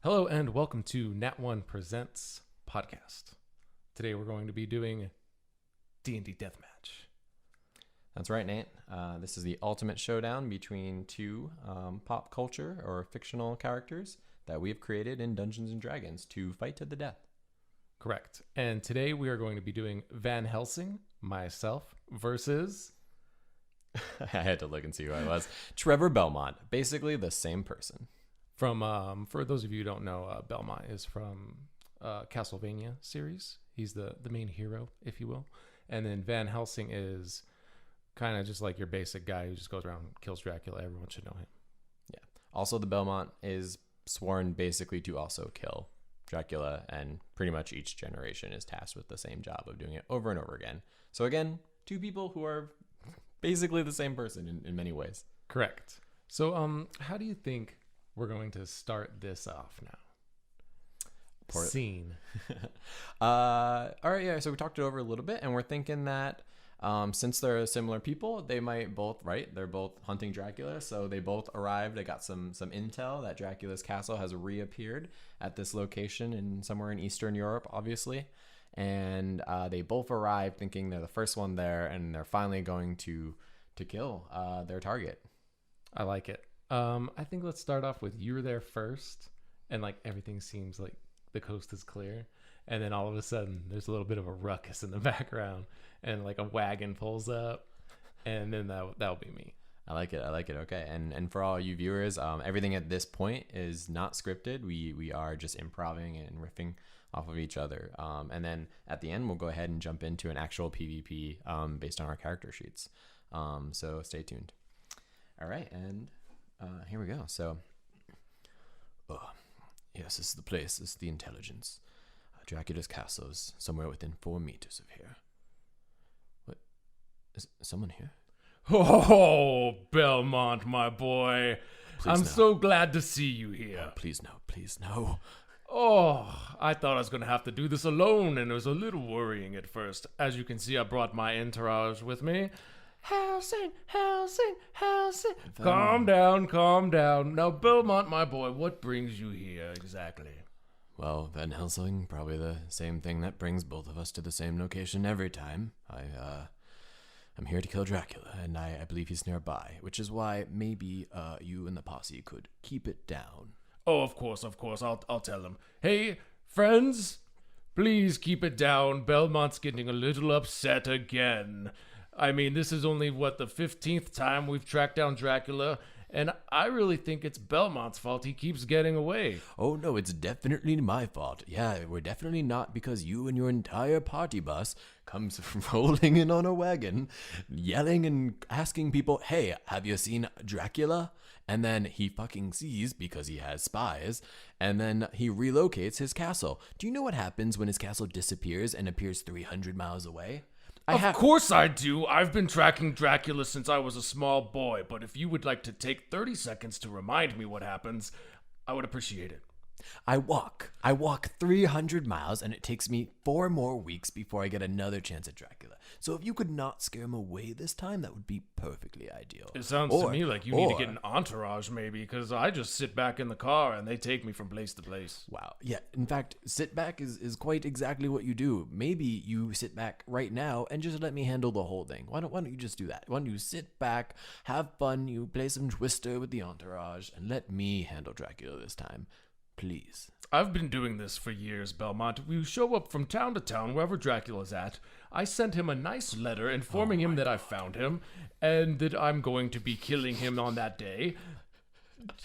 Hello and welcome to Nat1 Presents podcast. Today we're going to be doing D&D Deathmatch. That's right, Nate. This is the ultimate showdown between two pop culture or fictional characters that we have created in Dungeons & Dragons to fight to the death. Correct. And today we are going to be doing Van Helsing, myself, versus... I had to look and see who I was. Trevor Belmont, basically the same person. From, for those of you who don't know, Belmont is from Castlevania series. He's the main hero, if you will. And then Van Helsing is kind of just like your basic guy who just goes around and kills Dracula. Everyone should know him. Yeah. Also, the Belmont is sworn basically to also kill Dracula, and pretty much each generation is tasked with the same job of doing it over and over again. So again, two people who are basically the same person in many ways. Correct. So how do you think we're going to start this off now? Scene. All right, yeah, so we talked it over a little bit, and we're thinking that since they're similar people, they might both, right? They're both hunting Dracula, so they both arrived. They got some intel that Dracula's castle has reappeared at this location in somewhere in Eastern Europe, obviously. And they both arrived thinking they're the first one there, and they're finally going to kill their target. I like it. I think let's start off with you're there first, and like everything seems like the coast is clear, and then all of a sudden there's a little bit of a ruckus in the background, and like a wagon pulls up, and then that'll be me. I like it. Okay. And for all you viewers, everything at this point is not scripted. We are just improvising and riffing off of each other. And then at the end, we'll go ahead and jump into an actual PvP based on our character sheets. So stay tuned. All right. And here we go. So, yes, this is the place. This is the intelligence. Dracula's castle is somewhere within 4 meters of here. What? Is someone here? Oh, Belmont, my boy. Please I'm no. so glad to see you here. Oh, please no. Please no. Oh, I thought I was going to have to do this alone, and it was a little worrying at first. As you can see, I brought my entourage with me. Helsing. Calm down. Now, Belmont, my boy, what brings you here exactly? Well, Van Helsing, probably the same thing that brings both of us to the same location every time. I'm here to kill Dracula, and I believe he's nearby, which is why maybe you and the posse could keep it down. Oh, of course. I'll tell him. Hey, friends, please keep it down. Belmont's getting a little upset again. I mean, this is only, the 15th time we've tracked down Dracula, and I really think it's Belmont's fault he keeps getting away. Oh, no, it's definitely my fault. Yeah, we're definitely not, because you and your entire party bus comes rolling in on a wagon, yelling and asking people, hey, have you seen Dracula? And then he fucking sees because he has spies, and then he relocates his castle. Do you know what happens when his castle disappears and appears 300 miles away? Of course I do. I've been tracking Dracula since I was a small boy, but if you would like to take 30 seconds to remind me what happens, I would appreciate it. I walk 300 miles, and it takes me 4 more weeks before I get another chance at Dracula. So if you could not scare him away this time, that would be perfectly ideal. It sounds to me like you need to get an entourage, maybe, because I just sit back in the car and they take me from place to place. Wow. Yeah, in fact, sit back is quite exactly what you do. Maybe you sit back right now and just let me handle the whole thing. Why don't you just do that? Why don't you sit back, have fun, you play some Twister with the entourage, and let me handle Dracula this time. Please. I've been doing this for years, Belmont. We show up from town to town, wherever Dracula's at. I sent him a nice letter informing him that I found him, and that I'm going to be killing him on that day.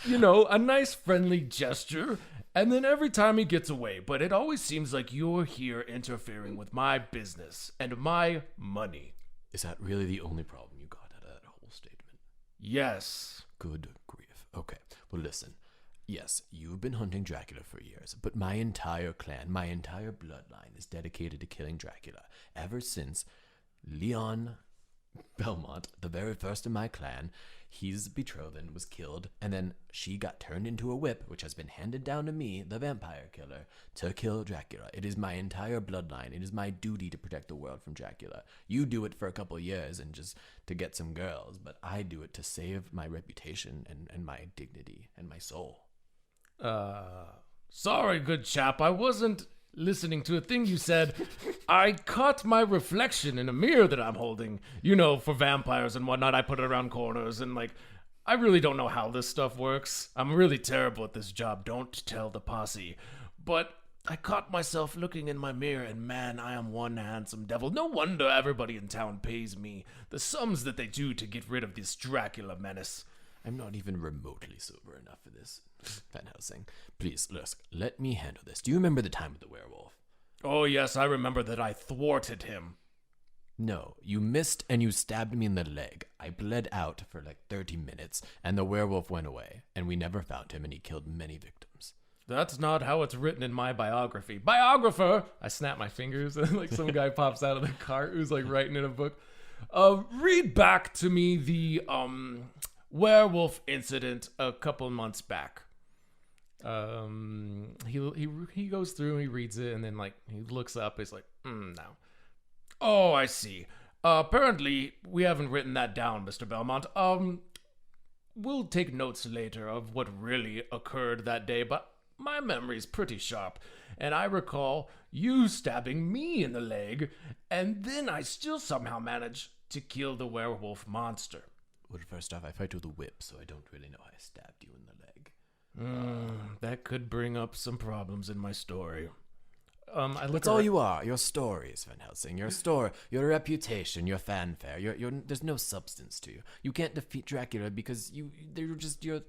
You know, a nice friendly gesture. And then every time he gets away, but it always seems like you're here interfering with my business and my money. Is that really the only problem you got out of that whole statement? Yes. Good grief. Okay, well listen. Yes, you've been hunting Dracula for years, but my entire clan, my entire bloodline is dedicated to killing Dracula. Ever since Leon Belmont, the very first in my clan, his betrothed was killed, and then she got turned into a whip, which has been handed down to me, the vampire killer, to kill Dracula. It is my entire bloodline. It is my duty to protect the world from Dracula. You do it for a couple years and just to get some girls, but I do it to save my reputation and my dignity and my soul. Sorry, good chap, I wasn't listening to a thing you said. I caught my reflection in a mirror that I'm holding. You know, for vampires and whatnot, I put it around corners and like, I really don't know how this stuff works. I'm really terrible at this job, don't tell the posse. But I caught myself looking in my mirror and man, I am one handsome devil. No wonder everybody in town pays me the sums that they do to get rid of this Dracula menace. I'm not even remotely sober enough for this, Van Helsing. Please, let me handle this. Do you remember the time with the werewolf? Oh yes, I remember that I thwarted him. No, you missed and you stabbed me in the leg. I bled out for like 30 minutes, and the werewolf went away, and we never found him, and he killed many victims. That's not how it's written in my biography. Biographer! I snap my fingers and like some guy pops out of the cart who's like writing in a book. Read back to me the werewolf incident a couple months back. He goes through and he reads it and then like he looks up. He's like, no. Oh, I see. Apparently we haven't written that down, Mr. Belmont. We'll take notes later of what really occurred that day, but my memory's pretty sharp, and I recall you stabbing me in the leg, and then I still somehow managed to kill the werewolf monster. Well, first off, I fight with a whip, so I don't really know how I stabbed you in the leg. That could bring up some problems in my story. That's all you are. Your stories, Van Helsing. Your story, your reputation, your fanfare. There's no substance to you. You can't defeat Dracula because you're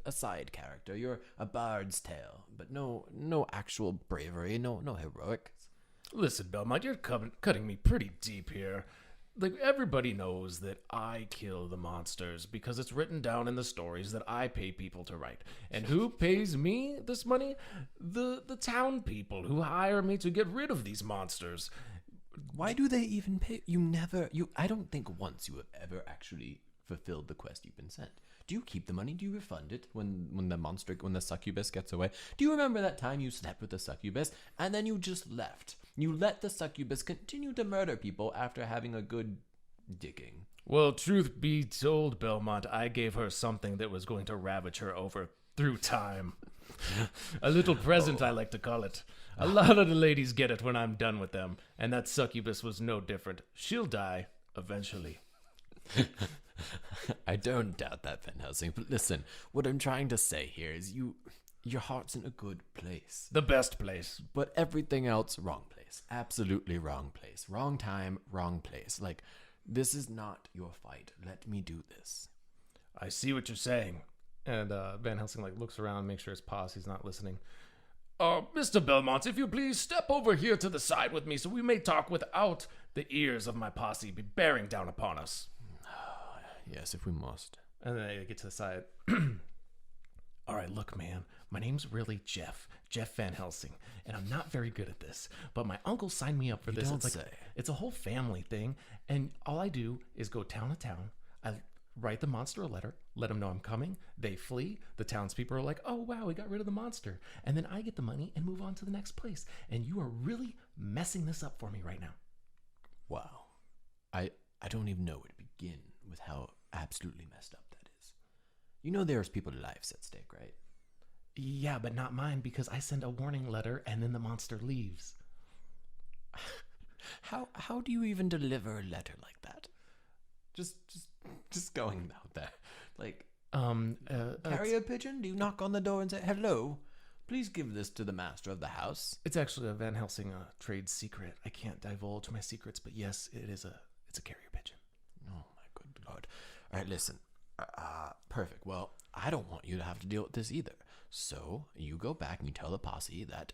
a side character. You're a bard's tale, but no actual bravery, no heroic. Listen, Belmont, you're cutting me pretty deep here. Like, everybody knows that I kill the monsters because it's written down in the stories that I pay people to write. And who pays me this money? The town people who hire me to get rid of these monsters. Why do they even pay? I don't think once you have ever actually fulfilled the quest you've been sent. Do you keep the money? Do you refund it when the succubus gets away? Do you remember that time you slept with the succubus and then you just left? You let the succubus continue to murder people after having a good digging. Well, truth be told, Belmont, I gave her something that was going to ravage her over through time. A little present, I like to call it. A lot of the ladies get it when I'm done with them, and that succubus was no different. She'll die eventually. I don't doubt that, Van Helsing, but listen, what I'm trying to say here is your heart's in a good place. The best place. But everything else, wrong place. Absolutely wrong place. Wrong time, wrong place. Like, this is not your fight. Let me do this. I see what you're saying. And Van Helsing like looks around, makes sure his posse's not listening. Mr. Belmont, if you please step over here to the side with me so we may talk without the ears of my posse be bearing down upon us. Yes, if we must. And then they get to the side. All right, look, man, my name's really Jeff Van Helsing, and I'm not very good at this, but my uncle signed me up for this. It's a whole family thing, and all I do is go town to town. I write the monster a letter, let them know I'm coming. They flee. The townspeople are like, oh, wow, we got rid of the monster. And then I get the money and move on to the next place. And you are really messing this up for me right now. Wow. I don't even know where to begin with how absolutely messed up that is. You know there's people's lives at stake, right? Yeah, but not mine because I send a warning letter and then the monster leaves. How do you even deliver a letter like that? Just going out there. Like, carrier pigeon? Do you knock on the door and say, hello? Please give this to the master of the house. It's actually a Van Helsing trade secret. I can't divulge my secrets, but yes, it's a carrier pigeon. Oh my good lord. All right, listen. Perfect. Well, I don't want you to have to deal with this either. So you go back and you tell the posse that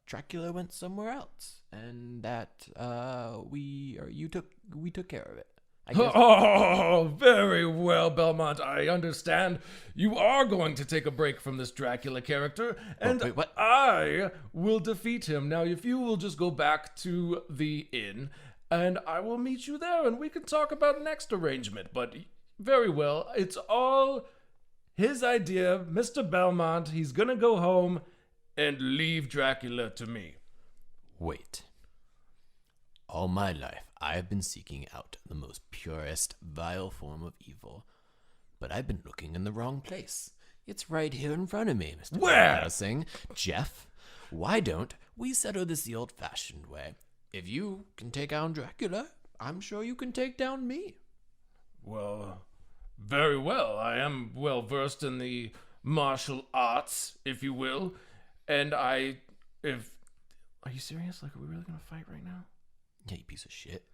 Dracula went somewhere else, and that we took care of it. Oh, very well, Belmont. I understand. You are going to take a break from this Dracula character, and wait, what? I will defeat him. Now, if you will just go back to the inn, and I will meet you there, and we can talk about next arrangement. But very well, it's all his idea, Mr. Belmont. He's gonna go home and leave Dracula to me. Wait. All my life, I have been seeking out the most purest, vile form of evil. But I've been looking in the wrong place. It's right here in front of me, Mr. Where? Helsing. Jeff, why don't we settle this the old-fashioned way? If you can take down Dracula, I'm sure you can take down me. Well, very well. I am well versed in the martial arts, if you will. And are you serious? Like, are we really gonna fight right now? Yeah, you piece of shit.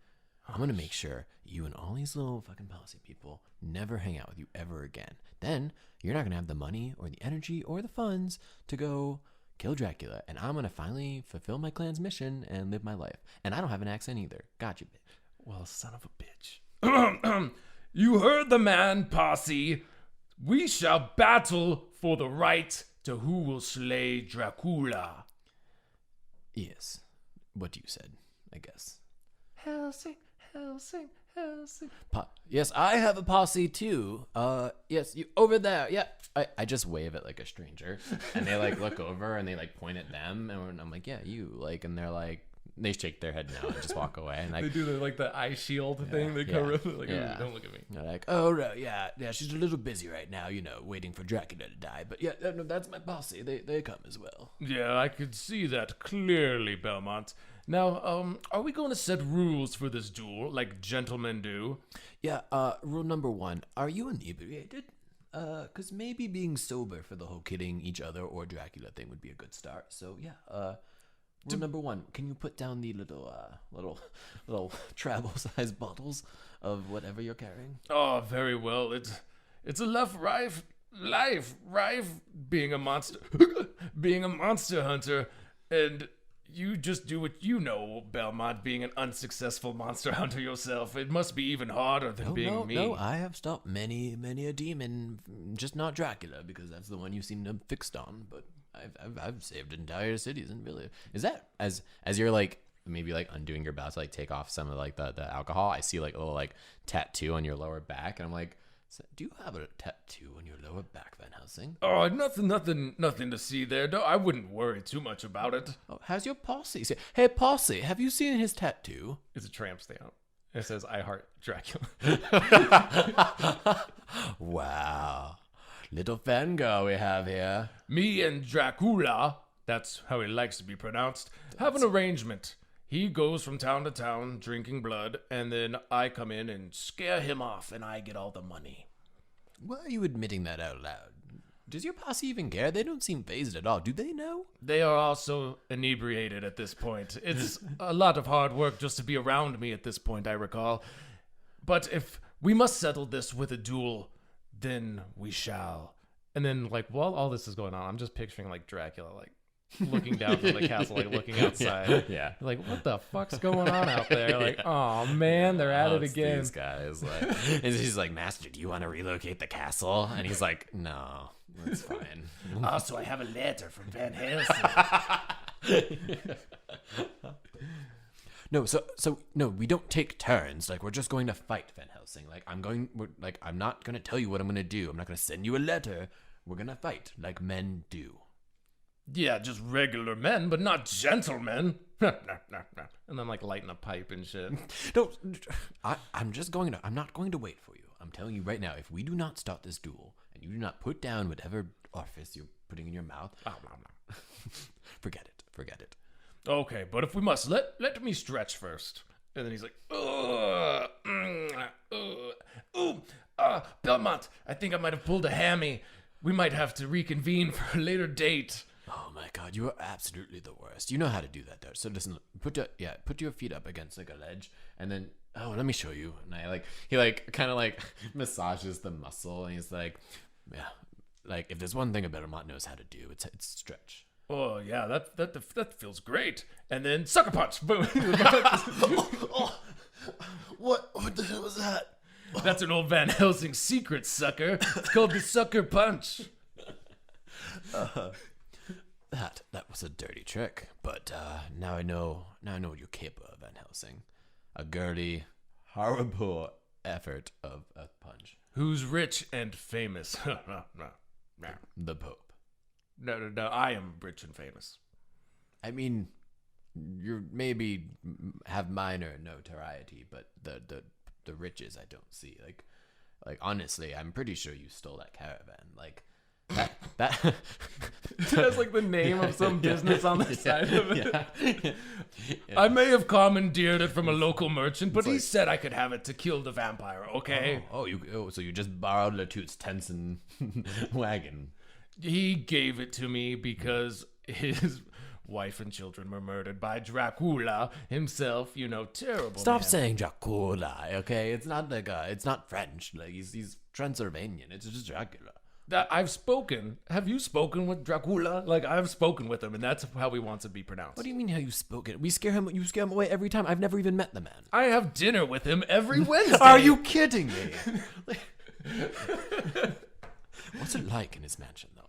I'm gonna make sure you and all these little fucking policy people never hang out with you ever again. Then you're not gonna have the money or the energy or the funds to go kill Dracula, and I'm gonna finally fulfill my clan's mission and live my life. And I don't have an accent either. Gotcha, bitch. Well, son of a bitch. You heard the man, posse. We shall battle for the right to who will slay Dracula. Yes, what you said, I guess. Helsing, Helsing, Helsing. Yes, I have a posse too. Yes, you over there. Yeah. I just wave at like a stranger, and they like look over and they like point at them, and I'm like, yeah, you like, and they're like, they shake their head no and just walk away, and like They do like the eye shield thing. They cover like, "Ooh, don't look at me. they're like, oh right, yeah, she's a little busy right now, waiting for Dracula to die. But yeah, no, that's my posse. They come as well. Yeah, I could see that clearly, Belmont. Now, are we going to set rules for this duel, like gentlemen do? Yeah. Rule number 1: are you inebriated? Because maybe being sober for the whole killing each other or Dracula thing would be a good start. So yeah. Rule number 1: can you put down the little travel-sized bottles of whatever you're carrying? Oh, very well. It's a life being a monster, being a monster hunter, and you just do what you know, Belmont, being an unsuccessful monster hunter yourself. It must be even harder than being me. No, I have stopped many a demon, just not Dracula, because that's the one you seem to have fixed on. But I've saved entire cities and villages. Is that as you're like maybe like undoing your bow to like take off some of like the alcohol? I see like a little like tattoo on your lower back, and I'm like, do you have a tattoo on your lower back, Van Helsing? Oh, nothing to see there. No, I wouldn't worry too much about it. Oh, how's your posse? Hey, posse, have you seen his tattoo? It's a tramp stamp. It says, I heart Dracula. Wow. Little fangirl we have here. Me and Dracula, that's how he likes to be pronounced, have an arrangement. He goes from town to town drinking blood, and then I come in and scare him off, and I get all the money. Why are you admitting that out loud? Does your posse even care? They don't seem phased at all. Do they know? They are also inebriated at this point. It's a lot of hard work just to be around me at this point, I recall. But if we must settle this with a duel, then we shall. And then, like, while all this is going on, I'm just picturing, like, Dracula, like, looking down from the castle, like, looking outside. Yeah. Like, what the fuck's going on out there? Like, oh, man, they're at it again. These guys, like, and he's like, Master, do you want to relocate the castle? And he's like, no, that's fine. Also, I have a letter from Van Helsing. No, we don't take turns. Like, we're just going to fight, Van Helsing. Like, I'm not going to tell you what I'm going to do. I'm not going to send you a letter. We're going to fight like men do. Yeah, just regular men, but not gentlemen. And then, like, lighting a pipe and shit. No, I'm not going to wait for you. I'm telling you right now, if we do not start this duel, and you do not put down whatever orifice you're putting in your mouth, forget it. Okay, but if we must, let me stretch first. And then he's like, Belmont, I think I might have pulled a hammy. We might have to reconvene for a later date. Oh my god, you are absolutely the worst. You know how to do that, though. So listen, put your feet up against like a ledge, and then let me show you. And he kind of massages the muscle, and he's like, yeah, like if there's one thing a Belmont knows how to do, it's stretch. Oh yeah, that feels great. And then sucker punch. Boom. What the hell was that? That's an old Van Helsing secret, sucker. It's called the sucker punch. That was a dirty trick, but now I know what you're capable of, Van Helsing. A girly, horrible effort of a punch. Who's rich and famous? The Pope. No, I am rich and famous. I mean, you maybe have minor notoriety, but the riches I don't see. Like honestly, I'm pretty sure you stole that caravan. Like That It has like the name of some business on the side of it. yeah. I may have commandeered it from a local merchant, but he said I could have it to kill the vampire, okay? So you just borrowed Latute's tents and wagon. He gave it to me because his wife and children were murdered by Dracula himself, terrible Stop man. saying Dracula, okay? It's not like it's not French. Like he's Transylvanian. It's just Dracula. That I've spoken. Have you spoken with Dracula? Like, I've spoken with him, and that's how he wants it to be pronounced. What do you mean how you spoken? You scare him away every time. I've never even met the man. I have dinner with him every Wednesday. Are you kidding me? What's it like in his mansion, though?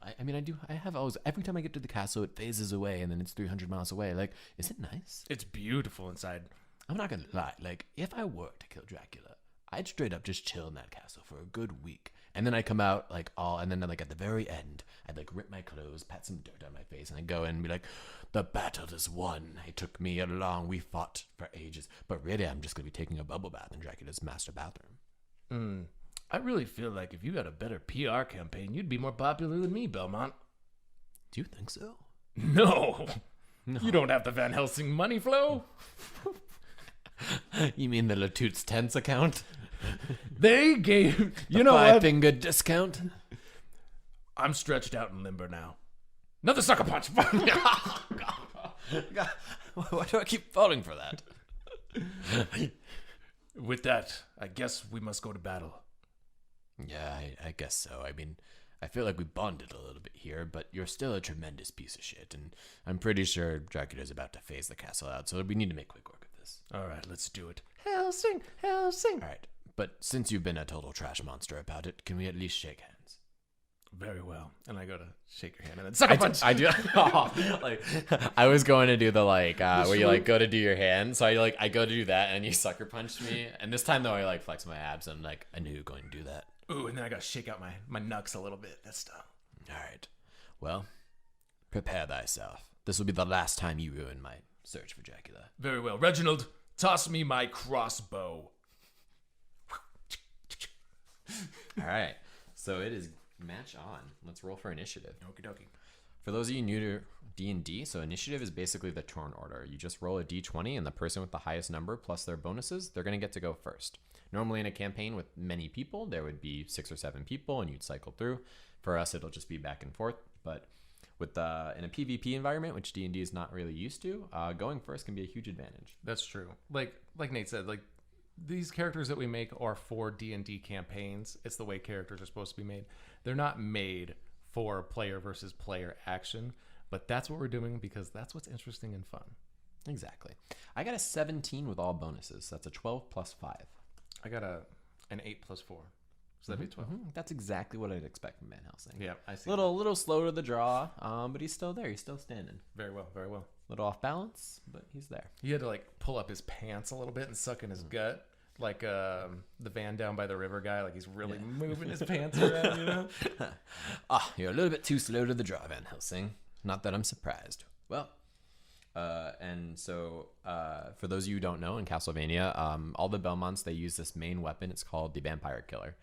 I have always, every time I get to the castle, it phases away, and then it's 300 miles away. Like, is it nice? It's beautiful inside. I'm not gonna lie. Like, if I were to kill Dracula, I'd straight up just chill in that castle for a good week. And then I come out and then like at the very end, I'd like rip my clothes, pat some dirt on my face, and I'd go in and be like, the battle is won. It took me along. We fought for ages. But really, I'm just going to be taking a bubble bath in Dracula's master bathroom. I really feel like if you had a better PR campaign, you'd be more popular than me, Belmont. Do you think so? No. You don't have the Van Helsing money flow. You mean the Latute's Tents account? They gave... You know Five what? finger discount? I'm stretched out and limber now. Another sucker punch. God. Why do I keep falling for that? With that, I guess we must go to battle. Yeah, I guess so. I mean, I feel like we bonded a little bit here, but you're still a tremendous piece of shit, and I'm pretty sure Dracula's about to phase the castle out, so we need to make quick work of this. All right, let's do it. Helsing, Helsing. All right, but since you've been a total trash monster about it, can we at least shake hands? Very well. And I go to shake your hand and then sucker punch. I do. Like, I was going to do the where you like go to do your hand, so I go to do that, and you sucker punched me. And this time though, I like flex my abs, and like I knew you were going to do that. Ooh, and then I gotta shake out my knucks a little bit. That's stuff. All right. Well, prepare thyself. This will be the last time you ruin my search for Dracula. Very well. Reginald, toss me my crossbow. All right. So it is match on. Let's roll for initiative. Okie dokie. For those of you new to D&D, so initiative is basically the turn order. You just roll a d20, and the person with the highest number plus their bonuses, they're going to get to go first. Normally in a campaign with many people, there would be 6 or 7 people, and you'd cycle through. For us, it'll just be back and forth. But with in a PvP environment, which D&D is not really used to, going first can be a huge advantage. That's true. Like Nate said, like these characters that we make are for D&D campaigns. It's the way characters are supposed to be made. They're not made for player versus player action, but that's what we're doing because that's what's interesting and fun. Exactly. I got a 17 with all bonuses. So that's a 12 plus 5. I got an 8 plus 4. So that'd be 12. That's exactly what I'd expect from Van Helsing. Yeah, I see. Little slow to the draw, but he's still there. He's still standing. Very well, very well. Little off balance, but he's there. He had to like pull up his pants a little bit and suck in his gut, like the van down by the river guy. Like he's really moving his pants around, you know. You're a little bit too slow to the draw, Van Helsing. Not that I'm surprised. Well, and so for those of you who don't know, in Castlevania, all the Belmonts, they use this main weapon. It's called the Vampire Killer.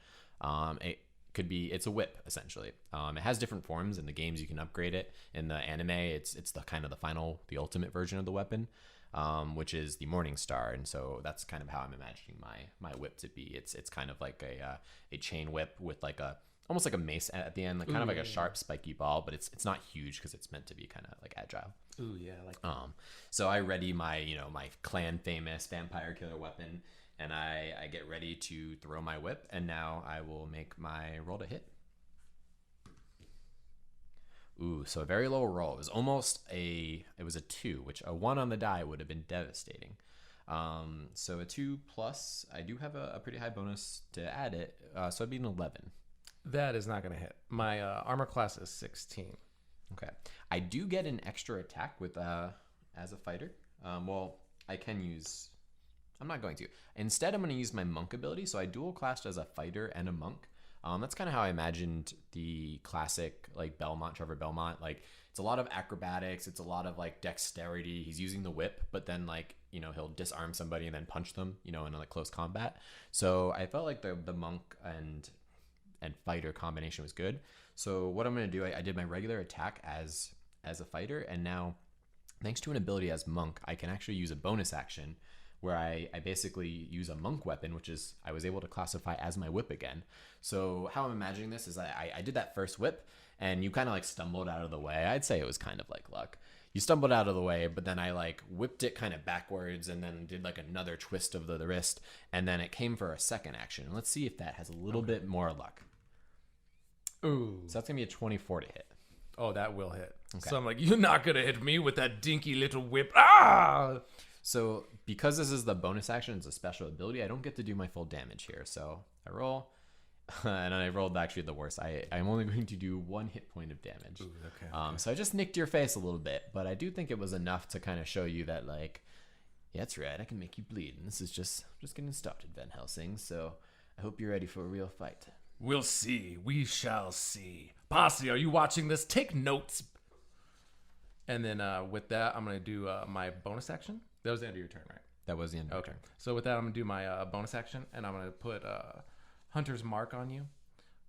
It's a whip essentially. It has different forms in the games. You can upgrade it. In the anime, it's the ultimate version of the weapon, which is the Morning Star. And so that's kind of how I'm imagining my whip to be. It's kind of like a chain whip with like almost like a mace at the end, like kind of like a sharp spiky ball, but it's not huge because it's meant to be kind of like agile. Ooh yeah, like so I ready my my clan famous Vampire Killer weapon. And I get ready to throw my whip, and now I will make my roll to hit. Ooh, so a very low roll. It was a 2, which a 1 on the die would have been devastating. So a 2 plus, I do have a pretty high bonus to add it, so it'd be an 11. that is not gonna hit. My armor class is 16. Okay. I do get an extra attack with as a fighter. Well, I can use... I'm not going to. Instead, I'm going to use my monk ability. So I dual classed as a fighter and a monk. That's kind of how I imagined the classic like Belmont, Trevor Belmont. Like it's a lot of acrobatics. It's a lot of like dexterity. He's using the whip, but then like, he'll disarm somebody and then punch them, in like close combat. So I felt like the monk and and fighter combination was good. So what I'm going to do, I did my regular attack as a fighter, and now thanks to an ability as monk, I can actually use a bonus action where I basically use a monk weapon, which is I was able to classify as my whip again. So how I'm imagining this is I did that first whip, and you kind of like stumbled out of the way. I'd say it was kind of like luck. You stumbled out of the way, but then I like whipped it kind of backwards and then did like another twist of the wrist, and then it came for a second action. Let's see if that has a little bit more luck. Ooh. So that's going to be a 24 to hit. Oh, that will hit. Okay. So I'm like, you're not going to hit me with that dinky little whip. Ah! So because this is the bonus action, it's a special ability, I don't get to do my full damage here. So I roll, and I rolled actually the worst. I'm only going to do 1 hit point of damage. Ooh, okay. So I just nicked your face a little bit, but I do think it was enough to kind of show you that, like, yeah, that's right, I can make you bleed. And this is just getting started, Van Helsing. So I hope you're ready for a real fight. We'll see. We shall see. Posse, are you watching this? Take notes. And then with that, I'm going to do my bonus action. That was the end of your turn, right? That was the end. Okay. So with that, I'm going to do my bonus action, and I'm going to put Hunter's Mark on you.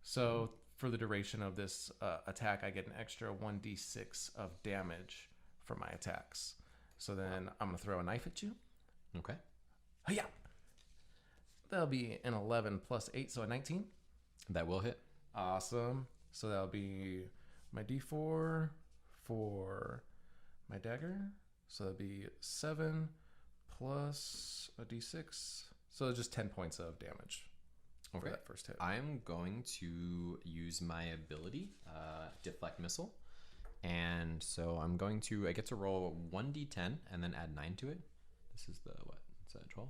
So for the duration of this attack, I get an extra 1d6 of damage for my attacks. So then I'm going to throw a knife at you. Okay. Hiya! That'll be an 11 plus 8, so a 19. That will hit. Awesome. So that'll be my d4 for my dagger. So that'll be 7 plus a d6. So just 10 points of damage for that first hit. I'm going to use my ability, Deflect Missile. And so I get to roll 1d10 and then add 9 to it. This is the, what? Is that 12?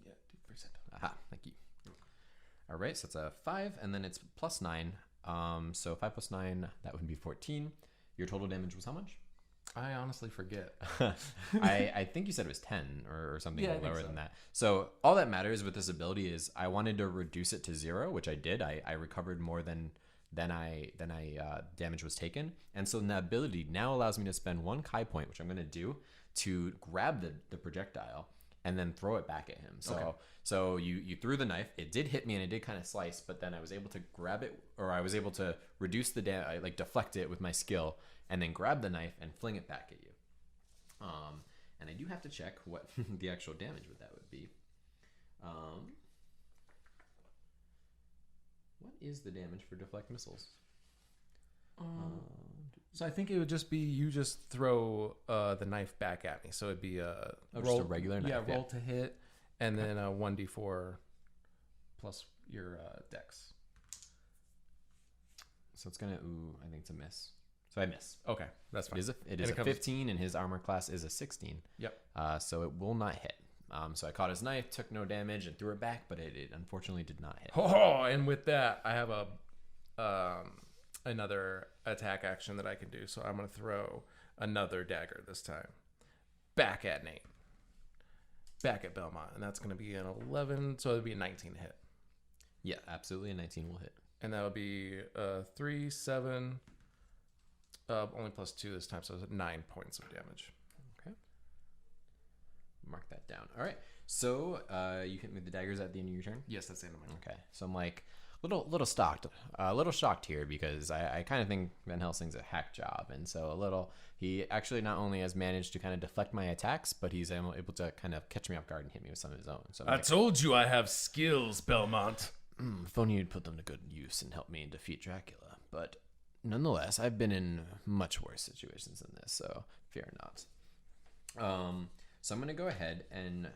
Yeah, 2%. Aha, thank you. All right, so it's a 5, and then it's plus 9. So 5 plus 9, that would be 14. Your total damage was how much? I honestly forget. I think you said it was 10 or something lower than that. So all that matters with this ability is I wanted to reduce it to 0, which I did. I recovered more than damage was taken. And so the ability now allows me to spend 1 Kai point, which I'm going to do, to grab the projectile and then throw it back at him. So you threw the knife. It did hit me and it did kind of slice, but then I was able to grab it, or I was able to reduce deflect it with my skill, and then grab the knife and fling it back at you. And I do have to check what the actual damage with that would be. What is the damage for deflect missiles? So I think it would just be you just throw the knife back at me. So it'd be just a regular knife. Yeah, roll to hit, and then a 1d4 plus your dex. So it's gonna. I think it's a miss. So I miss. Okay, that's fine. It is a 15, and his armor class is a 16. Yep. So it will not hit. So I caught his knife, took no damage, and threw it back, but it unfortunately did not hit. Oh, and with that, I have another attack action that I can do. So I'm going to throw another dagger this time. Back at Nate. Back at Belmont. And that's going to be an 11. So it'll be a 19 hit. Yeah, absolutely. A 19 will hit. And that'll be 3, 7, only plus 2 this time. So it's 9 points of damage. Okay. Mark that down. All right. So you hit me with the daggers at the end of your turn? Yes, that's the end of my turn. Okay. So I'm like little shocked here because I kind of think Van Helsing's a hack job, and so he actually not only has managed to kind of deflect my attacks, but he's able to kind of catch me off guard and hit me with some of his own. So I told you I have skills, Belmont. If only you'd put them to good use and help me defeat Dracula. But nonetheless, I've been in much worse situations than this, so fear not. So I'm going to go ahead and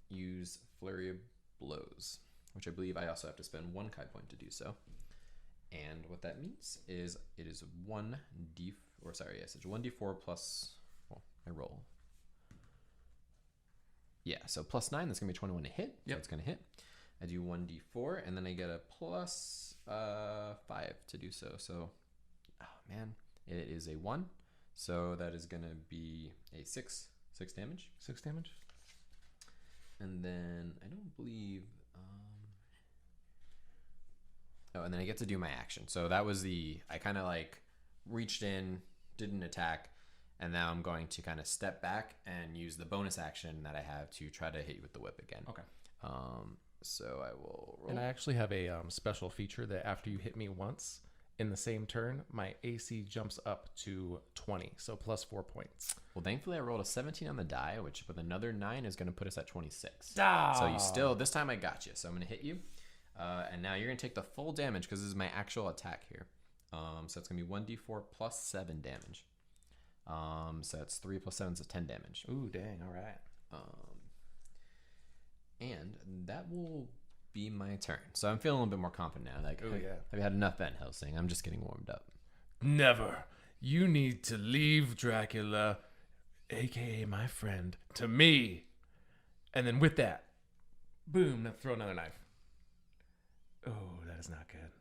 use Flurry of Blows, which I believe I also have to spend 1 Kai point to do so. And what that means is it is 1d4 plus, well, I roll. Yeah, so plus 9, that's going to be 21 to hit. Yep. So it's going to hit. I do 1d4, and then I get a plus 5 to do so. So, oh man, it is a 1. So that is going to be a 6 damage. 6 damage? And then I don't believe... Oh, and then I get to do my action. So that was I kind of like reached in, did an attack, and now I'm going to kind of step back and use the bonus action that I have to try to hit you with the whip again. Okay. So I will roll. And I actually have a special feature that after you hit me once in the same turn, my AC jumps up to 20, so plus 4 points. Well, thankfully I rolled a 17 on the die, which with another 9 is going to put us at 26. Ah. So you still, this time I got you. So I'm going to hit you. And now you're going to take the full damage because this is my actual attack here. So it's going to be 1d4 plus 7 damage. So it's 3 plus 7 is 10 damage. Ooh, dang, all right. And that will be my turn. So I'm feeling a little bit more confident now. Like, Ooh, yeah. have you had enough Van Helsing? I'm just getting warmed up. Never. You need to leave Dracula, aka my friend, to me. And then with that, boom, throw another knife. Oh, that is not good.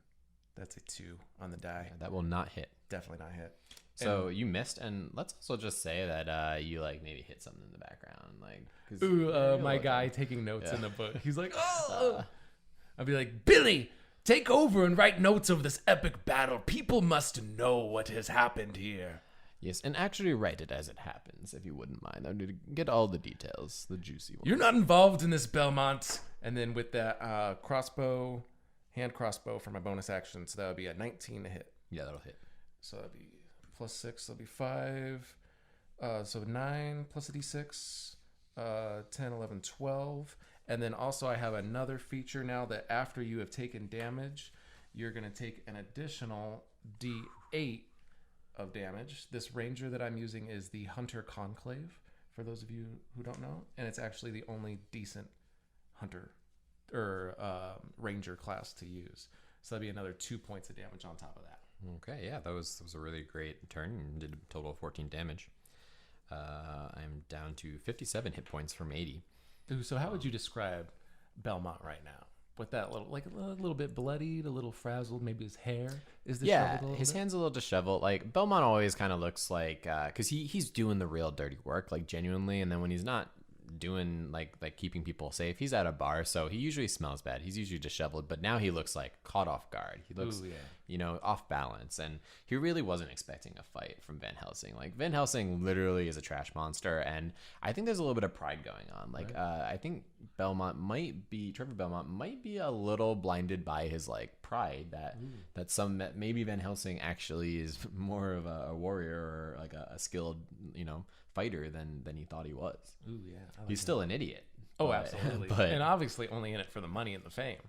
That's a 2 on the die. That will not hit. Definitely not hit. So you missed, and let's also just say that you like maybe hit something in the background, like. 'Cause Ooh, my guy taking notes in the book. He's like, oh. I'd be like, Billy, take over and write notes of this epic battle. People must know what has happened here. Yes, and actually write it as it happens, if you wouldn't mind. I need to get all the details, the juicy ones. You're not involved in this, Belmont. And then with that crossbow, hand crossbow for my bonus action, so that would be a 19 to hit. Yeah, that'll hit. So that'd be plus 6, that'll be 5. So 9 plus a d6, 10, 11, 12. And then also I have another feature now that after you have taken damage, you're going to take an additional d8 of damage. This ranger that I'm using is the Hunter Conclave, for those of you who don't know. And it's actually the only decent hunter or ranger class to use. So that'd be another 2 points of damage on top of that. Okay, yeah, that was a really great turn. You did a total of 14 damage. I'm down to 57 hit points from 80. Ooh, so how would you describe Belmont right now? With that little, like a little bit bloodied, a little frazzled, maybe his hair is disheveled a little his bit? hand's a little disheveled. Like Belmont always kind of looks like, because he's doing the real dirty work, like genuinely, and then when he's not doing like keeping people safe, he's at a bar, so he usually smells bad. He's usually disheveled, but now he looks like caught off guard. He looks, off balance, and he really wasn't expecting a fight from Van Helsing. Like Van Helsing literally is a trash monster, and I think there's a little bit of pride going on. Like I think Trevor Belmont might be a little blinded by his like pride that maybe Van Helsing actually is more of a warrior or like a skilled fighter than he thought he was. Ooh, yeah. He's still an idiot. Oh, absolutely. But, and obviously only in it for the money and the fame.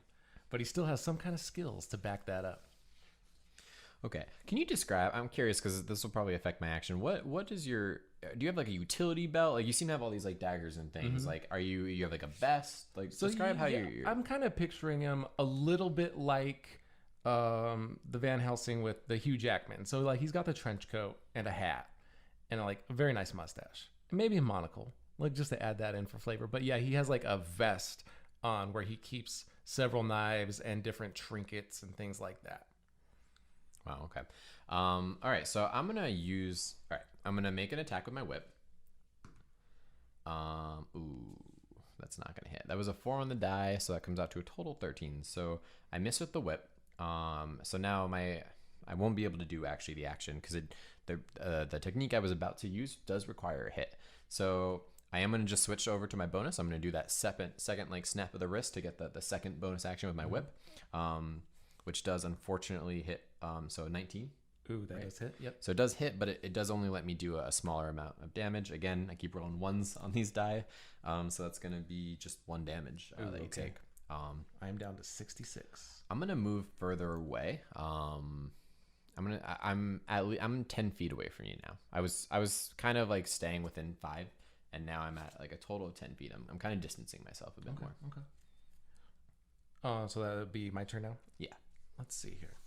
But he still has some kind of skills to back that up. Okay. Can you describe, I'm curious because this will probably affect my action. What is do you have like a utility belt? Like you seem to have all these like daggers and things. Like you have like a vest? Like describe how you're... I'm kind of picturing him a little bit like the Van Helsing with the Hugh Jackman. So like he's got the trench coat and a hat and like a very nice mustache. Maybe a monocle. Like just to add that in for flavor. But yeah, he has like a vest on where he keeps several knives and different trinkets and things like that. Wow, okay. All right, so I'm gonna make an attack with my whip. Ooh, that's not gonna hit. That was a 4 on the die, so that comes out to a total 13. So I miss with the whip. So now I won't be able to do actually the action because the technique I was about to use does require a hit. So I am gonna just switch over to my bonus. I'm gonna do that second like snap of the wrist to get the second bonus action with my whip, which does unfortunately hit. So 19. Ooh, that does hit. Yep. So it does hit, but it does only let me do a smaller amount of damage. Again, I keep rolling ones on these die. So that's going to be just 1 damage that you take. I'm down to 66. I'm going to move further away. I'm 10 feet away from you now. I was kind of like staying within 5, and now I'm at like a total of 10 feet. I'm kind of distancing myself a bit more. Okay. So that would be my turn now? Yeah. Let's see here.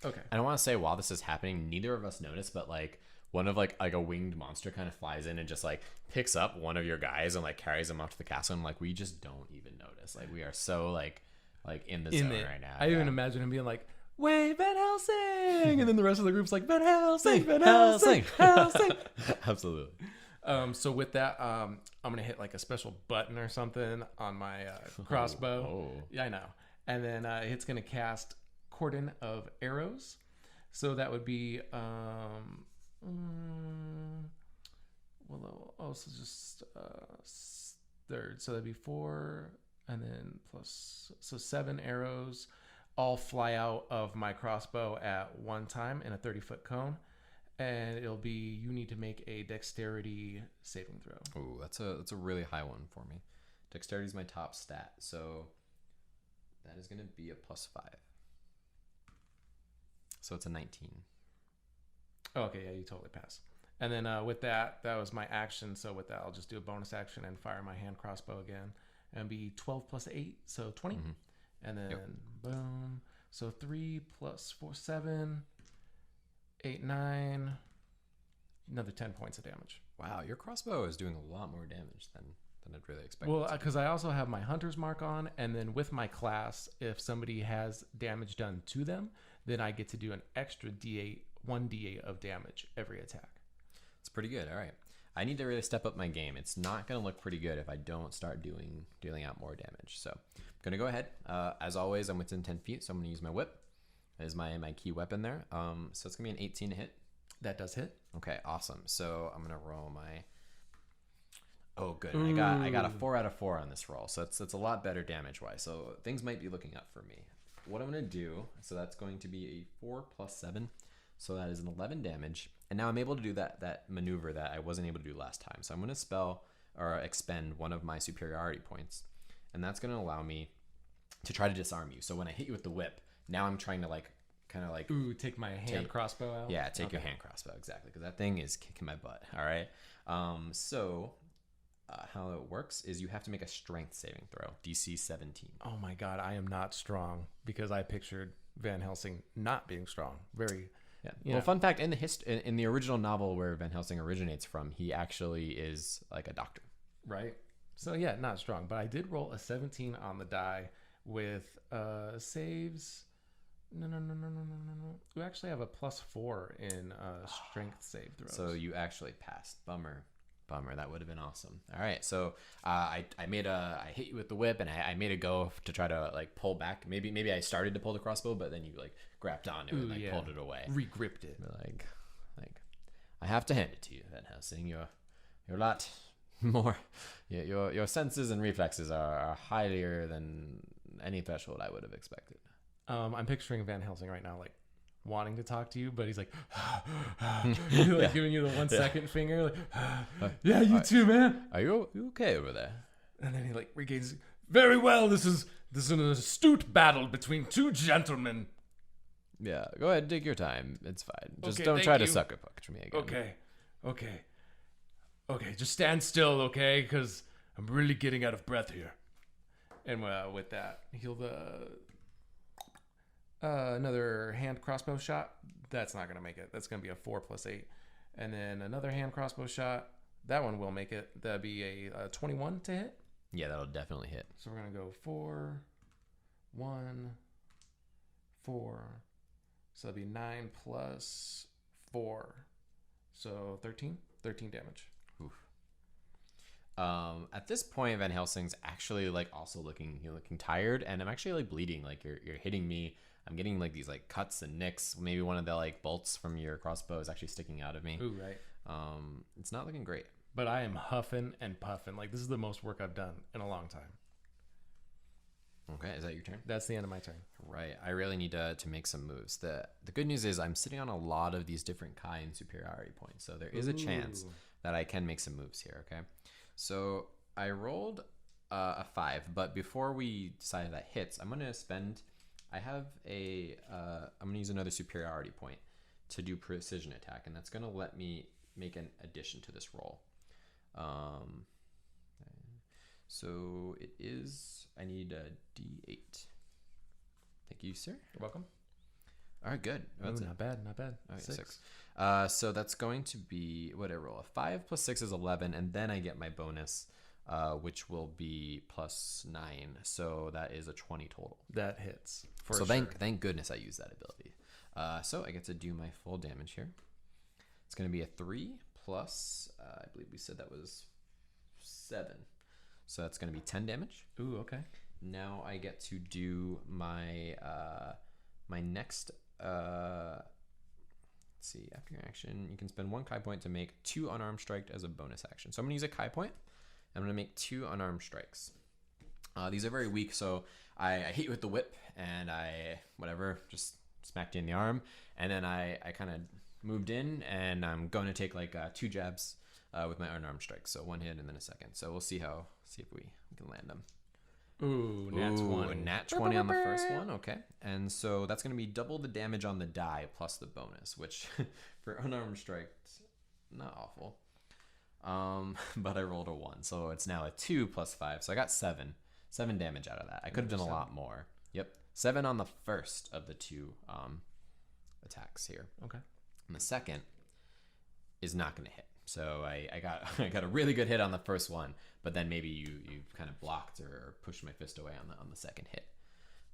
Okay. And I want to say while this is happening, neither of us notice, but like one of like a winged monster kind of flies in and just like picks up one of your guys and like carries him off to the castle, and like we just don't even notice. Like we are so like in the zone right now. I even imagine him being like, "Wait, Van Helsing!" and then the rest of the group's like, "Van Helsing, Van Helsing, Helsing." Absolutely. So with that, I'm gonna hit like a special button or something on my crossbow. Oh. Yeah, I know. And then it's gonna cast Cordon of Arrows. So that would be so just third. So that'd be 4, and then plus, so 7 arrows all fly out of my crossbow at one time in a 30-foot cone. And it'll be, you need to make a dexterity saving throw. Ooh, that's a really high one for me. Dexterity is my top stat, so that is going to be a +5. So it's a 19. Oh, okay, yeah, you totally pass. And then with that was my action. So with that, I'll just do a bonus action and fire my hand crossbow again. And it'll be 12 plus 8, so 20. Mm-hmm. And then boom. So 3 plus 4, 7, 8, 9. Another 10 points of damage. Wow, your crossbow is doing a lot more damage than I'd really expected. Well, because I also have my hunter's mark on, and then with my class, if somebody has damage done to them, then I get to do an extra D8, 1d8 of damage every attack. It's pretty good. All right. I need to really step up my game. It's not going to look pretty good if I don't start dealing out more damage. So I'm going to go ahead. As always, I'm within 10 feet, so I'm going to use my whip. That is my key weapon there. So it's going to be an 18 to hit. That does hit. Okay, awesome. So I'm going to roll my... Oh, good. I got a 4 out of 4 on this roll. So it's a lot better damage-wise. So things might be looking up for me. What I'm going to do, so that's going to be a 4 plus 7. So that is an 11 damage. And now I'm able to do that maneuver that I wasn't able to do last time. So I'm going to expend one of my superiority points. And that's going to allow me to try to disarm you. So when I hit you with the whip, now I'm trying to Ooh, take my hand crossbow out? Yeah, take your hand crossbow, exactly. Because that thing is kicking my butt, all right? How it works is you have to make a strength saving throw, DC 17. Oh my god, I am not strong because I pictured Van Helsing not being strong. Very... Yeah. Well, fun fact, in the original novel where Van Helsing originates from, he actually is like a doctor. Right? So yeah, not strong. But I did roll a 17 on the die with saves... No. You actually have a +4 in strength save throws. So you actually passed. Bummer. That would have been awesome. All right. So I hit you with the whip, and I made a go to try to pull back. Maybe I started to pull the crossbow, but then you grabbed onto it and pulled it away. Regripped it. Like I have to hand it to you, Van Helsing. You're a lot more. Your senses and reflexes are higher than any threshold I would have expected. I'm picturing Van Helsing right now, wanting to talk to you, but he's giving you the 1 second finger. Yeah, you too, man. Are you okay over there? And then he regains. Very well. This is an astute battle between two gentlemen. Yeah, go ahead, take your time. It's fine. Just Okay, don't try to you. sucker punch me again. Okay. Just stand still, okay? Because I'm really getting out of breath here. And with that, he'll another hand crossbow shot. That's not going to make it. That's going to be a 4 plus 8. And then another hand crossbow shot. That one will make it. That'd be a 21 to hit. Yeah, that'll definitely hit. So we're going to go 4, 1, 4. So that'd be 9 plus 4. So 13 damage. Oof. At this point, Van Helsing's actually also looking tired, and I'm actually bleeding. You're hitting me. I'm getting these cuts and nicks. Maybe one of the bolts from your crossbow is actually sticking out of me. Ooh, right. It's not looking great. But I am huffing and puffing. This is the most work I've done in a long time. Okay, is that your turn? That's the end of my turn. Right. I really need to make some moves. The good news is I'm sitting on a lot of these different kind superiority points, so there is a chance that I can make some moves here. Okay. So I rolled a 5, but before we decide that hits, I'm gonna spend. I'm gonna use another superiority point to do precision attack, and that's gonna let me make an addition to this roll. So it is. I need a D8. Thank you, sir. You're welcome. All right, good. That's Not bad. All right, 6. 6. So that's going to be what I roll. A 5 plus 6 is 11, and then I get my bonus, which will be plus 9. So that is a 20 total. That hits. So thank goodness I used that ability. So I get to do my full damage here. It's going to be a 3 plus. I believe we said that was 7. So that's going to be 10 damage. Ooh, okay. Now I get to do my my next. Let's see. After your action, you can spend 1 Kai point to make 2 unarmed strike as a bonus action. So I'm going to use a Kai point, I'm going to make 2 unarmed strikes. These are very weak, so I hit you with the whip, and I, just smacked you in the arm. And then I kind of moved in, and I'm going to take like 2 jabs with my unarmed strikes. So 1 hit and then a second. So we'll see if we can land them. Ooh, Nat 20. Nat 20 on the first one. Okay. And so that's going to be double the damage on the die plus the bonus, which for unarmed strikes, not awful. But I rolled a 1. So it's now a 2 plus 5. So I got 7 damage out of that. I could have done a lot more. Yep. 7 on the first of the 2 attacks here. Okay. And the second is not going to hit. So I got a really good hit on the first one, but then maybe you kind of blocked or pushed my fist away on the second hit.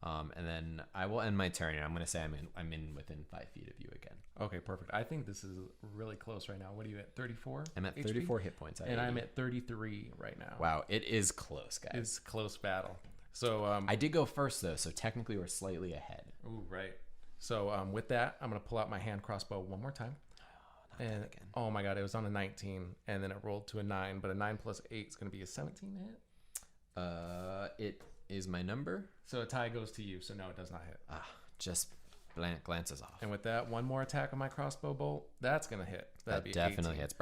And then I will end my turn, and I'm going to say I'm in within 5 feet of you again. Okay, perfect. I think this is really close right now. What are you at? 34? I'm at 34 hit points. And I'm at 33 right now. Wow, it is close, guys. It's close battle. So I did go first though, so technically we're slightly ahead. Ooh, right. So with that, I'm gonna pull out my hand crossbow one more time. And again. Oh my god, it was on a 19, and then it rolled to a 9, but a 9 plus 8 is gonna be a 17 hit. It is my number. So a tie goes to you. So no, it does not hit. Just glances off. And with that, one more attack on my crossbow bolt, that's gonna hit. That'd That be definitely 18. hits.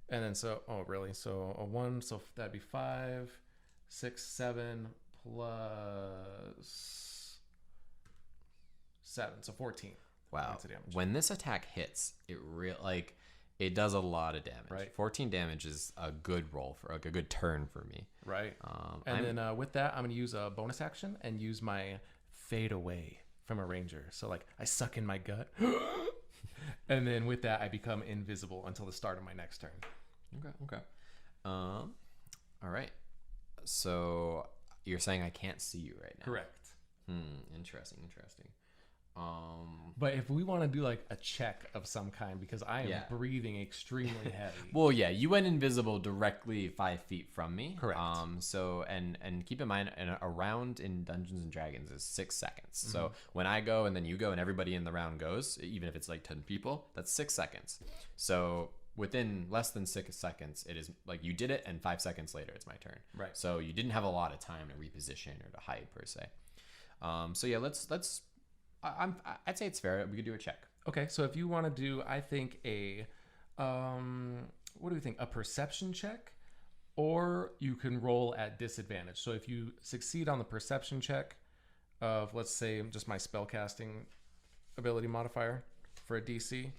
And then oh really? So a 1, so that'd be 5, 6, 7 plus 7, so 14. Wow. Points of damage. When this attack hits, it does a lot of damage. Right. 14 damage is a good roll for a good turn for me. Right. And then with that, I'm gonna use a bonus action and use my fade away from a ranger. So like I suck in my gut, and then with that, I become invisible until the start of my next turn. Okay. All right. So you're saying I can't see you right now? Correct. Interesting. But if we want to do like a check of some kind, because I am breathing extremely heavy. Well, yeah, you went invisible directly 5 feet from me. Correct. So and keep in mind, a round in Dungeons and Dragons is 6 seconds. So when I go and then you go and everybody in the round goes, even if it's like 10 people, that's 6 seconds. So within less than 6 seconds, it is like you did it, and 5 seconds later, it's my turn. Right. So you didn't have a lot of time to reposition or to hide per se. So yeah, let's. I'd say it's fair. We could do a check. Okay, so if you want to do, I think what do we think? A perception check, or you can roll at disadvantage. So if you succeed on the perception check of, let's say, just my spellcasting ability modifier for a DC,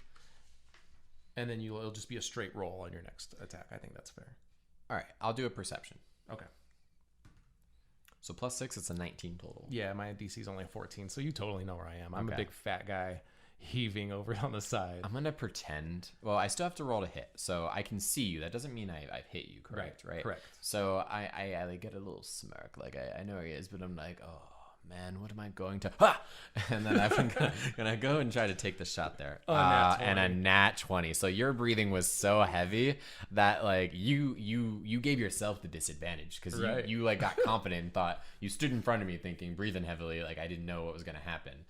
and then it'll just be a straight roll on your next attack. I think that's fair. All right, I'll do a perception. Okay. So plus 6, it's a 19 total. Yeah, my DC is only a 14, so you totally know where I am. I'm a Okay. big fat guy heaving over on the side. I'm gonna pretend. Well, I still have to roll to hit, so I can see you. That doesn't mean I've hit you, correct? Right. Correct. So I like get a little smirk, like I know where he is, but I'm like, oh man, what am I going to? Ha! And then I'm gonna go and try to take the shot there. Nat 20. And a nat 20. So your breathing was so heavy that like you gave yourself the disadvantage because Right. you like got confident and thought you stood in front of me thinking breathing heavily, like I didn't know what was gonna happen.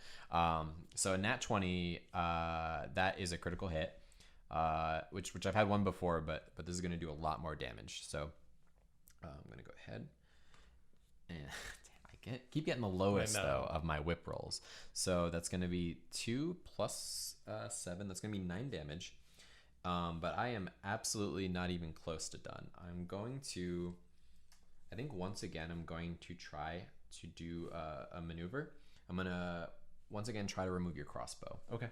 So a nat 20, that is a critical hit, which I've had one before, but this is gonna do a lot more damage. So I'm gonna go ahead and. Keep getting the lowest though of my whip rolls. So that's going to be 2 plus 7. That's going to be 9 damage. But I am absolutely not even close to done. I'm going to, I think once again, I'm going to try to do a maneuver. I'm going to once again try to remove your crossbow. Okay.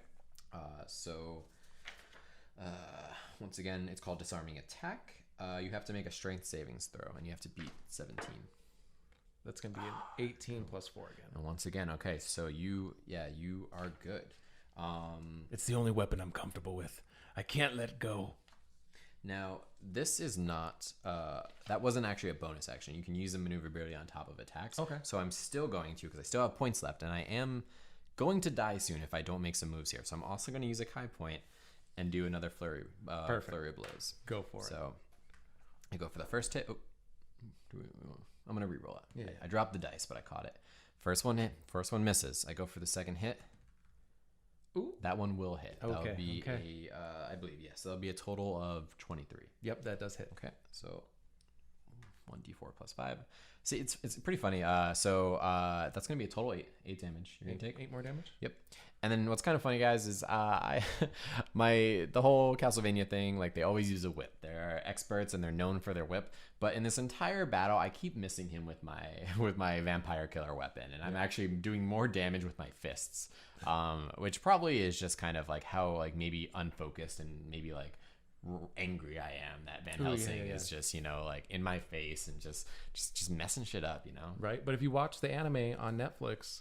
Once again, it's called disarming attack. You have to make a strength savings throw, and you have to beat 17. That's going to be an 18 plus 4 again. And once again, okay, so you are good. It's the only weapon I'm comfortable with. I can't let go. Now, this is not, that wasn't actually a bonus action. You can use the maneuverability on top of attacks. Okay. So I'm still going to, because I still have points left, and I am going to die soon if I don't make some moves here. So I'm also going to use a Kai point and do another flurry of blows. Go for it. So I go for the first hit. Oh, I'm going to reroll it. Yeah. I dropped the dice, but I caught it. First one hit. First one misses. I go for the second hit. Ooh. That one will hit. Okay, That'll be okay. I believe, yes. That'll be a total of 23. Yep, that does hit. Okay, so 1d4 plus 5. See, it's pretty funny. So that's gonna be a total 8 damage. You're gonna take 8 more damage. Yep. And then what's kind of funny, guys, is the whole Castlevania thing. Like, they always use a whip. They're experts and they're known for their whip. But in this entire battle, I keep missing him with my vampire killer weapon, and I'm actually doing more damage with my fists, which probably is just kind of like how like maybe unfocused and maybe like angry I am that Van Helsing is just, you know, like in my face and just messing shit up, you know. Right, but if you watch the anime on Netflix,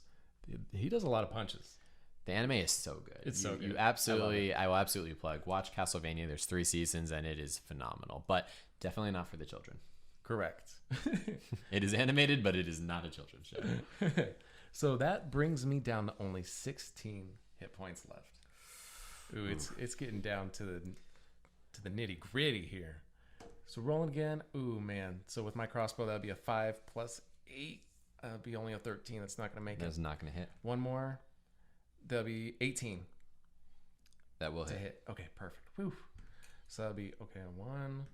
he does a lot of punches. The anime is so good. It's so good. I will absolutely plug. Watch Castlevania. There's 3 seasons and it is phenomenal, but definitely not for the children. Correct. It is animated, but it is not a children's show. So that brings me down to only 16 hit points left. Ooh, it's getting down to the nitty gritty here. So rolling again. Ooh, man. So with my crossbow, that'd be a 5 plus 8. That'd be only a 13. That's not gonna make it. That's not gonna hit. One more. That'll be 18. That will to hit. Okay, perfect. Whew. So that'll be okay. 1,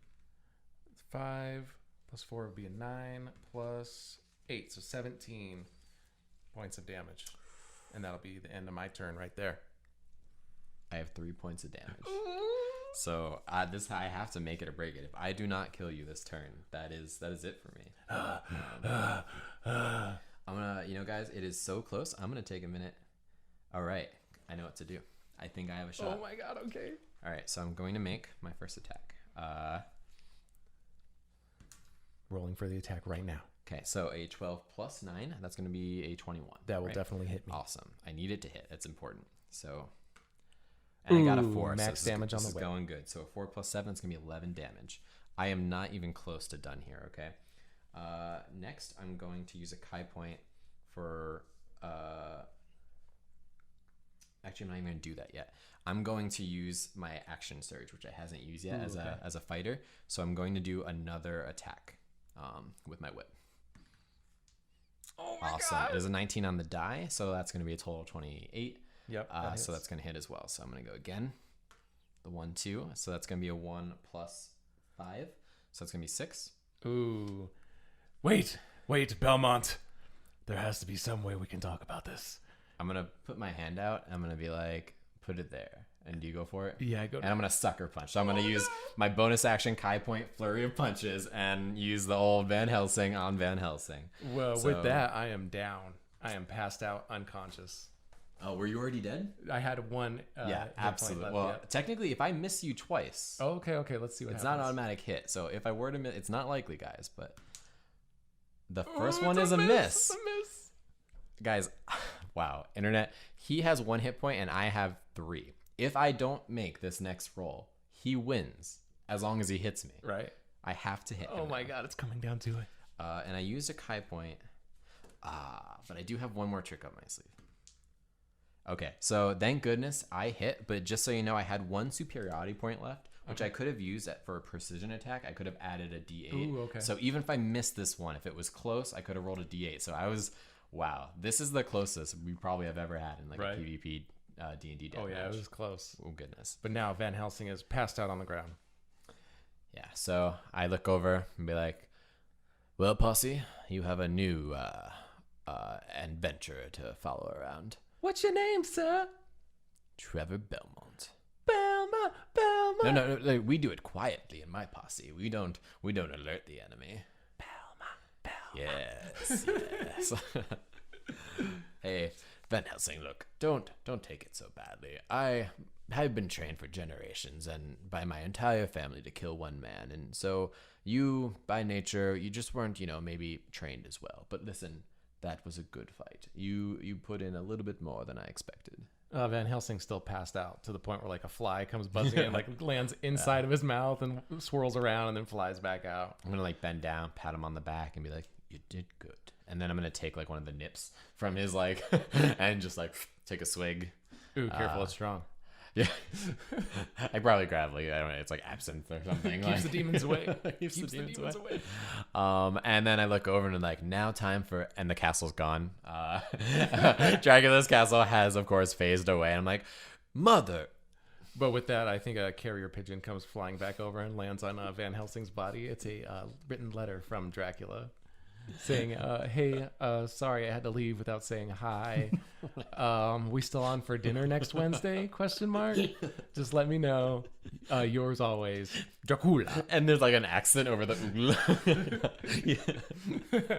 5 plus 4 would be a 9 plus 8, so 17 points of damage, and that'll be the end of my turn right there. I have 3 points of damage. So I have to make it or break it. If I do not kill you this turn, that is it for me. I'm gonna, you know, guys, it is so close. I'm gonna take a minute. All right, I know what to do. I think I have a shot. Oh my god, okay. All right, so I'm going to make my first attack. Rolling for the attack right now. Okay, so a 12 plus 9, that's going to be a 21. That will definitely hit me. Awesome. I need it to hit. That's important. So, and I got a 4. Max damage on the whip. This is going good. So a 4 plus 7 is going to be 11 damage. I am not even close to done here, okay? Next, I'm going to use a Kai point for... Actually, I'm not even going to do that yet. I'm going to use my action surge, which I hasn't used yet as a fighter. So I'm going to do another attack with my whip. Oh my awesome. god. It is a 19 on the die, so that's going to be a total of 28. Yep. So that's going to hit as well. So I'm going to go again. The 1, 2. So that's going to be a 1 plus 5. So it's going to be 6. Ooh. Wait, Belmont. There has to be some way we can talk about this. I'm going to put my hand out. I'm going to be like, put it there. And do you go for it? Yeah, I go. And I'm going to sucker punch. So I'm going to use my bonus action Kai point flurry of punches and use the old Van Helsing on Van Helsing. Well, with that, I am down. I am passed out, unconscious. Oh, were you already dead? I had 1 yeah, absolutely. Well, technically, if I miss you twice... Oh, okay. Let's see what happens. It's not an automatic hit. So if I were to miss... It's not likely, guys, but... The first one is a miss. A miss. Guys, wow. Internet, he has 1 hit point and I have 3. If I don't make this next roll, he wins as long as he hits me. Right. I have to hit him. Oh my god, it's coming down to it. And I used a Kai point. But I do have one more trick up my sleeve. Okay, so thank goodness I hit, but just so you know, I had 1 superiority point left, which I could have used for a precision attack. I could have added a D8. Ooh, okay. So even if I missed this one, if it was close, I could have rolled a D8. So I was, wow, this is the closest we probably have ever had in like a PvP D&D deathmatch. Oh yeah, it was close. Oh goodness. But now Van Helsing is passed out on the ground. Yeah, so I look over and be like, well, posse, you have a new adventurer to follow around. What's your name, sir? Trevor Belmont. Belmont. No, we do it quietly in my posse. We don't alert the enemy. Belmont. Yes. Hey, Van Helsing, look, don't take it so badly. I have been trained for generations and by my entire family to kill one man, and so you, by nature, you just weren't, maybe trained as well. But listen, that was a good fight. You put in a little bit more than I expected. Van Helsing still passed out to the point where like a fly comes buzzing in, like lands inside of his mouth and swirls around and then flies back out. I'm gonna like bend down, pat him on the back, and be like, "You did good." And then I'm gonna take like one of the nips from his like, and just like take a swig. Ooh, careful, it's strong. Yeah, I probably grab like, I don't know, it's like absinthe or something. Keeps the demons away. Keeps the demons away. And then I look over and I'm like, now time for, and the castle's gone. Dracula's castle has, of course, phased away. And I'm like, mother. But with that, I think a carrier pigeon comes flying back over and lands on Van Helsing's body. It's a written letter from Dracula saying, hey, sorry I had to leave without saying hi. We still on for dinner next Wednesday? Question mark. Just let me know. Yours always, Dracula. And there's like an accent over the yeah.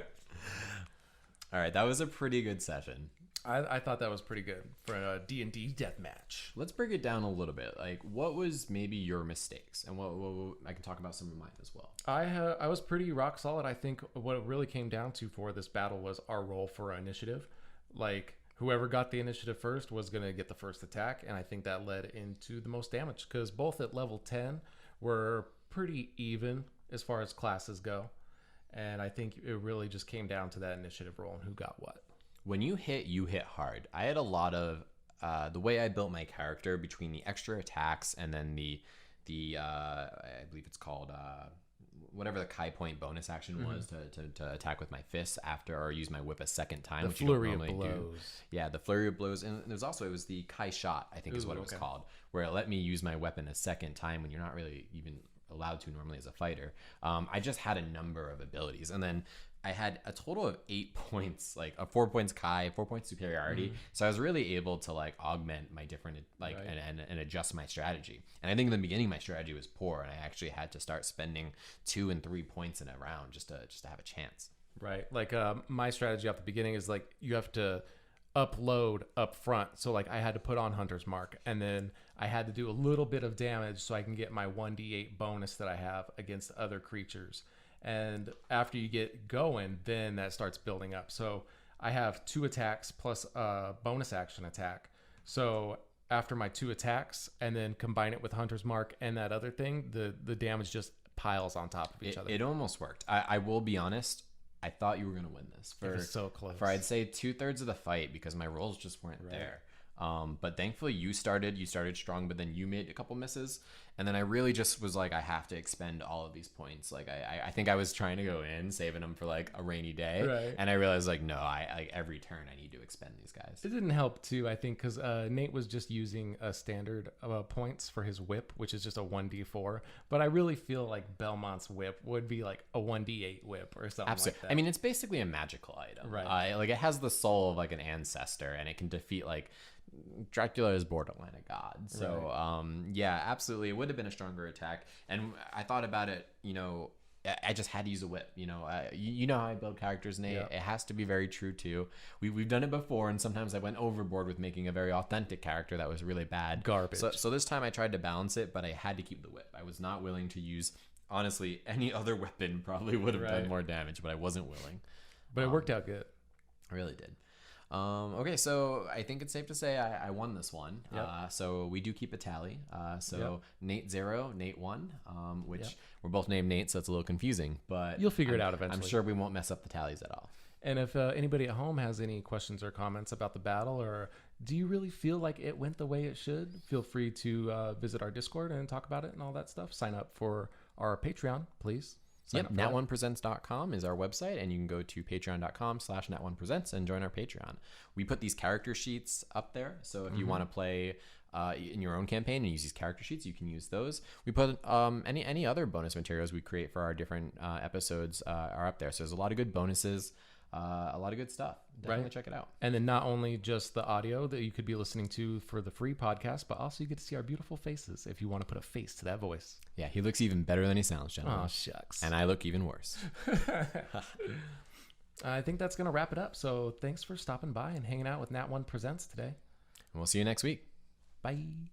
All right, that was a pretty good session. I thought that was pretty good for a D&D deathmatch. Let's break it down a little bit. Like, what was maybe your mistakes, and what I can talk about some of mine as well. I was pretty rock solid. I think what it really came down to for this battle was our role for initiative. Like, whoever got the initiative first was going to get the first attack, and I think that led into the most damage because both at level 10 were pretty even as far as classes go. And I think it really just came down to that initiative roll and who got what. When you hit hard. I had a lot of the way I built my character between the extra attacks and then the I believe it's called whatever the Kai point bonus action was to attack with my fists after or use my whip a second time, The which you don't flurry of normally do. blows. Yeah, the flurry of blows, and it was the Kai shot, I think is what it was called, where it let me use my weapon a second time when you're not really even allowed to normally as a fighter. I just had a number of abilities, and then I had a total of 8 points, like 4 points Kai, 4 points superiority. So I was really able to like augment my different and adjust my strategy. And I think in the beginning my strategy was poor, and I actually had to start spending 2 and 3 points in a round just to have a chance. Right. Like my strategy at the beginning is like you have to upload up front. So like I had to put on Hunter's Mark, and then I had to do a little bit of damage so I can get my 1d8 bonus that I have against other creatures. And after you get going, then that starts building up. So I have 2 attacks plus a bonus action attack. So after my 2 attacks and then combine it with Hunter's Mark and that other thing, the damage just piles on top of each other. It almost worked. I will be honest. I thought you were going to win this. It was so close. For I'd say 2/3 of the fight because my rolls just weren't there. But thankfully you started strong, but then you made a couple misses. And then I really just was like, I have to expend all of these points. Like I think I was trying to go in, saving them for like a rainy day. Right. And I realized like, no, I like every turn I need to expend these guys. It didn't help too, I think, because Nate was just using a standard points for his whip, which is just a 1d4. But I really feel like Belmont's whip would be like a 1d8 whip or something Absolutely. like that. I mean, it's basically a magical item. Right. Like it has the soul of like an ancestor, and it can defeat like Dracula is borderline a god. So yeah, absolutely, it would have been a stronger attack. And I thought about it, you know, I just had to use a whip. You know, you know how I build characters, Nate. Yeah. It has to be very true too. We've done it before, and sometimes I went overboard with making a very authentic character that was really bad. Garbage. So this time I tried to balance it, but I had to keep the whip. I was not willing to use, honestly, any other weapon probably would have done more damage, but I wasn't willing. But it worked out good. I really did. Okay, so I think it's safe to say I won this one. Yep. So we do keep a tally. Yep. Nate 0, Nate 1, which we're both named Nate, so it's a little confusing. But You'll figure it out eventually. I'm sure we won't mess up the tallies at all. And if anybody at home has any questions or comments about the battle, or do you really feel like it went the way it should, feel free to visit our Discord and talk about it and all that stuff. Sign up for our Patreon, please. Yep, nat1presents.com is our website, and you can go to patreon.com/nat1presents and join our Patreon. We put these character sheets up there, so if you want to play in your own campaign and use these character sheets, you can use those. We put any other bonus materials we create for our different episodes are up there. So there's a lot of good bonuses, a lot of good stuff. Definitely check it out. And then not only just the audio that you could be listening to for the free podcast, but also you get to see our beautiful faces if you want to put a face to that voice. Yeah, he looks even better than he sounds, gentlemen. Oh, shucks. And I look even worse. I think that's going to wrap it up. So thanks for stopping by and hanging out with Nat1 Presents today. And we'll see you next week. Bye.